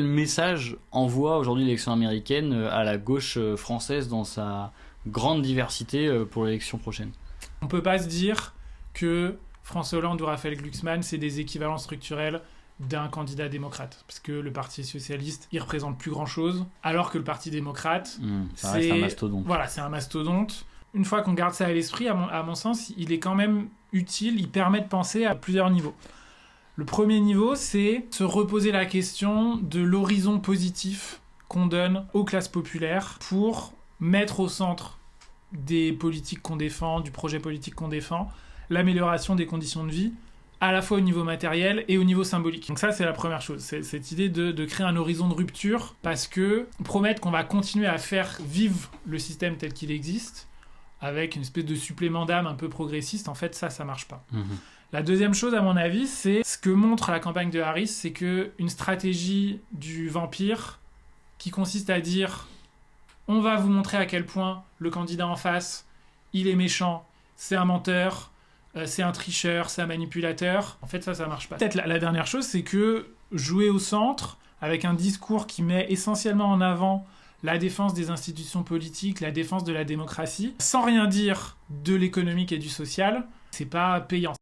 Quel message envoie aujourd'hui l'élection américaine à la gauche française dans sa grande diversité pour l'élection prochaine? On peut pas se dire que François Hollande ou Raphaël Glucksmann, c'est des équivalents structurels d'un candidat démocrate. Parce que le Parti socialiste, il représente plus grand-chose, alors que le Parti démocrate, ça reste un mastodonte. Voilà, c'est un mastodonte. Une fois qu'on garde ça à l'esprit, à mon sens, il est quand même utile, il permet de penser à plusieurs niveaux. Le premier niveau, c'est se reposer la question de l'horizon positif qu'on donne aux classes populaires pour mettre au centre des politiques qu'on défend, du projet politique qu'on défend, l'amélioration des conditions de vie, à la fois au niveau matériel et au niveau symbolique. Donc ça, c'est la première chose, c'est cette idée de créer un horizon de rupture, parce que promettre qu'on va continuer à faire vivre le système tel qu'il existe, avec une espèce de supplément d'âme un peu progressiste, en fait, ça marche pas. La deuxième chose, à mon avis, c'est ce que montre la campagne de Harris, c'est qu'une stratégie du vampire qui consiste à dire « on va vous montrer à quel point le candidat en face, il est méchant, c'est un menteur, c'est un tricheur, c'est un manipulateur », en fait, ça marche pas. Peut-être la dernière chose, c'est que jouer au centre, avec un discours qui met essentiellement en avant la défense des institutions politiques, la défense de la démocratie, sans rien dire de l'économique et du social, c'est pas payant.